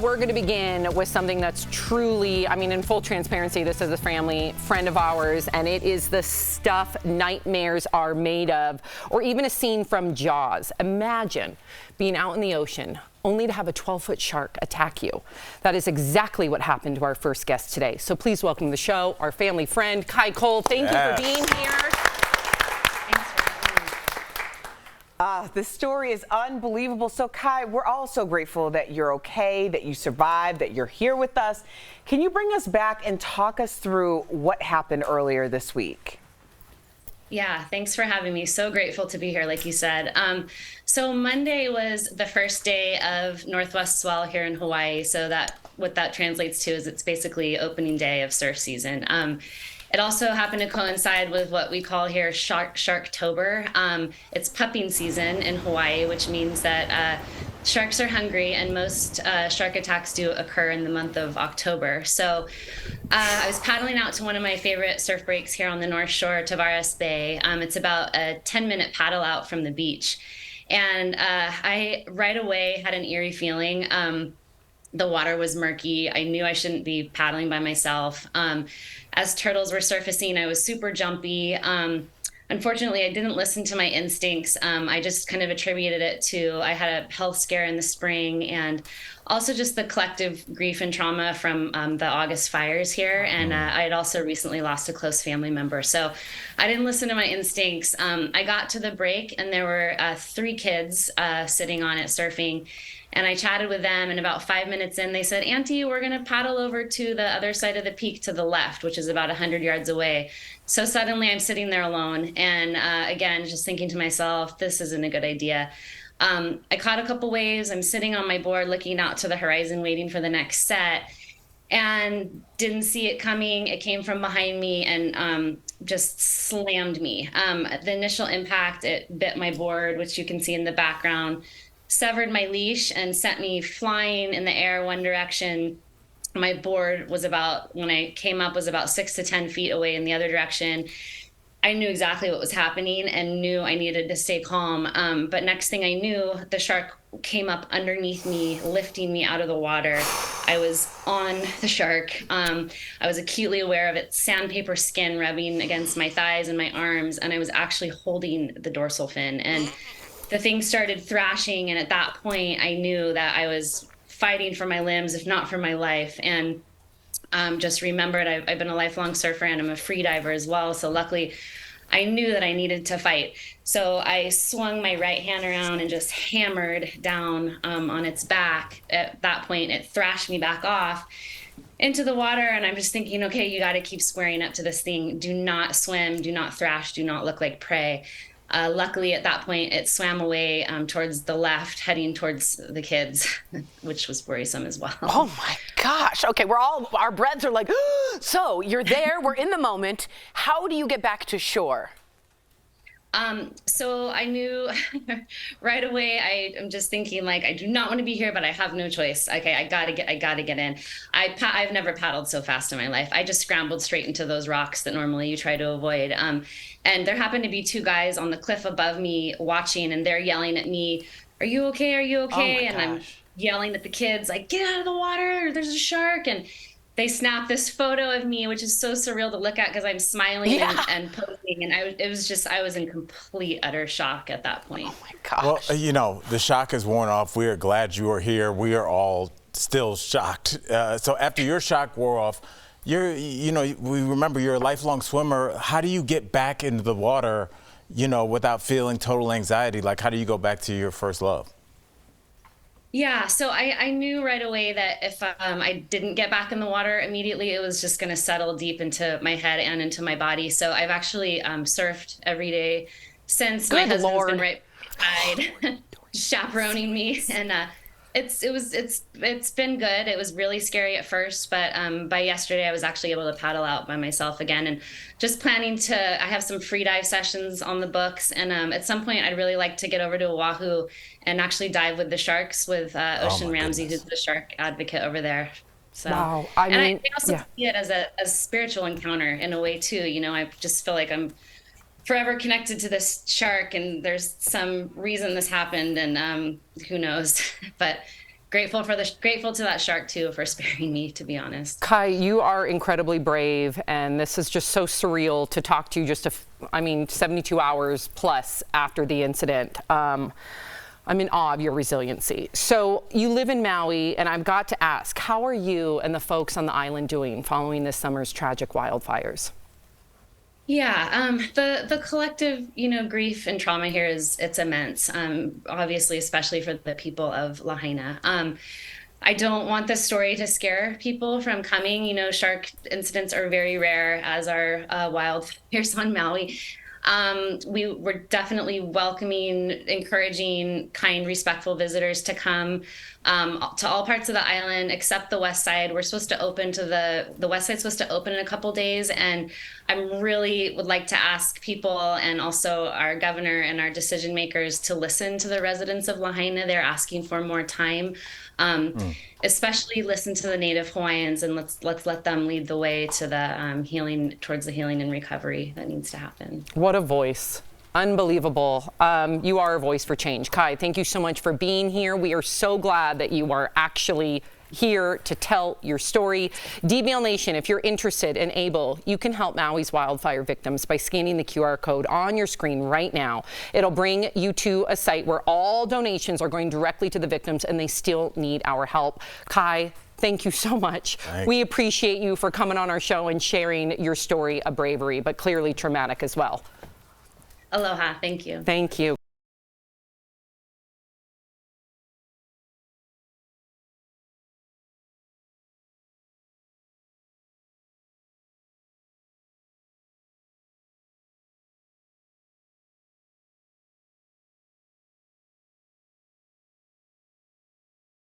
We're going to begin with something that's truly, in full transparency, this is a family friend of ours, and it is the stuff nightmares are made of, or even a scene from Jaws. Imagine being out in the ocean only to have a 12-foot shark attack you. That is exactly what happened to our first guest today. So please welcome to the show our family friend, Kai Cole. Thank you for being here. This story is unbelievable. So Kai, we're all so grateful that you're okay, that you survived, that you're here with us. Can you bring us back and talk us through what happened earlier this week? Yeah, thanks for having me. So grateful to be here, like you said. So Monday was the first day of Northwest Swell here in Hawaii. So that what that translates to is it's basically opening day of surf season. It also happened to coincide with what we call here Sharktober. It's pupping season in Hawaii, which means that sharks are hungry, and most shark attacks do occur in the month of October. So I was paddling out to one of my favorite surf breaks here on the North Shore, Tavares Bay. It's about a 10-minute paddle out from the beach. And I right away had an eerie feeling. The water was murky. I knew I shouldn't be paddling by myself. As turtles were surfacing, I was super jumpy. Unfortunately, I didn't listen to my instincts. I just kind of attributed it to I had a health scare in the spring, and also just the collective grief and trauma from the August fires here. And I had also recently lost a close family member. So I didn't listen to my instincts. I got to the break, and there were 3 kids sitting on it surfing. And I chatted with them, and about 5 minutes in, they said, "Auntie, we're going to paddle over to the other side of the peak to the left," which is about 100 yards away. So suddenly I'm sitting there alone. And again, just thinking to myself, this isn't a good idea. I caught a couple waves. I'm sitting on my board looking out to the horizon, waiting for the next set, and didn't see it coming. It came from behind me and just slammed me. The initial impact, it bit my board, which you can see in the background, severed my leash and sent me flying in the air one direction. My board was when I came up, was about 6 to 10 feet away in the other direction. I knew exactly what was happening and knew I needed to stay calm. But next thing I knew, the shark came up underneath me, lifting me out of the water. I was on the shark. I was acutely aware of its sandpaper skin rubbing against my thighs and my arms, and I was actually holding the dorsal fin. And the thing started thrashing, and at that point, I knew that I was fighting for my limbs, if not for my life. And just remembered I've been a lifelong surfer, and I'm a free diver as well. So luckily, I knew that I needed to fight. So I swung my right hand around and just hammered down on its back. At that point, it thrashed me back off into the water, and I'm just thinking, okay, you got to keep squaring up to this thing. Do not swim, do not thrash, do not look like prey. Luckily, at that point, it swam away towards the left, heading towards the kids, which was worrisome as well. Oh my gosh. Okay, our breaths are like, so you're there, we're in the moment. How do you get back to shore? So I knew right away, I'm just thinking, like, I do not want to be here, but I have no choice. Okay, I gotta get in. I've never paddled so fast in my life. I just scrambled straight into those rocks that normally you try to avoid. And there happened to be 2 guys on the cliff above me watching, and they're yelling at me, "Are you okay? Are you okay?" And I'm yelling at the kids, like, "Get out of the water, there's a shark." And they snapped this photo of me, which is so surreal to look at because I'm smiling and posing. And I was in complete, utter shock at that point. Oh my gosh. Well, the shock is worn off. We are glad you are here. We are all still shocked. So after your shock wore off, we remember you're a lifelong swimmer. How do you get back into the water, without feeling total anxiety? Like, how do you go back to your first love? Yeah, so I knew right away that if I didn't get back in the water immediately, it was just going to settle deep into my head and into my body. So I've actually surfed every day since. My husband's been right beside, chaperoning me, and it's been good. It was really scary at first, but by yesterday I was actually able to paddle out by myself again, and just planning to. I have some free dive sessions on the books, and at some point I'd really like to get over to Oahu and actually dive with the sharks with Ocean Ramsey, who's the shark advocate over there. So, wow. I also see it as a spiritual encounter in a way too. I just feel like I'm forever connected to this shark, and there's some reason this happened, and who knows. But grateful to that shark too for sparing me, to be honest. Kai, you are incredibly brave, and this is just so surreal to talk to you just 72 hours plus after the incident. I'm in awe of your resiliency. So you live in Maui, and I've got to ask, how are you and the folks on the island doing following this summer's tragic wildfires? Yeah, the collective, grief and trauma here it's immense. Obviously, especially for the people of Lahaina. I don't want this story to scare people from coming. Shark incidents are very rare, as are wildfires on Maui. We were definitely welcoming, encouraging, kind, respectful visitors to come to all parts of the island except the west side. We're supposed to open the west side's supposed to open in a couple days, and I really would like to ask people and also our governor and our decision makers to listen to the residents of Lahaina. They're asking for more time. Especially listen to the Native Hawaiians, and let's let them lead the way to the healing, towards the healing and recovery that needs to happen. What a voice. Unbelievable. You are a voice for change. Kai, thank you so much for being here. We are so glad that you are actually here to tell your story. DBL Nation, if you're interested and able, you can help Maui's wildfire victims by scanning the QR code on your screen right now. It'll bring you to a site where all donations are going directly to the victims, and they still need our help. Kai, thank you so much. Thanks. We appreciate you for coming on our show and sharing your story of bravery, but clearly traumatic as well. Aloha. Thank you. Thank you.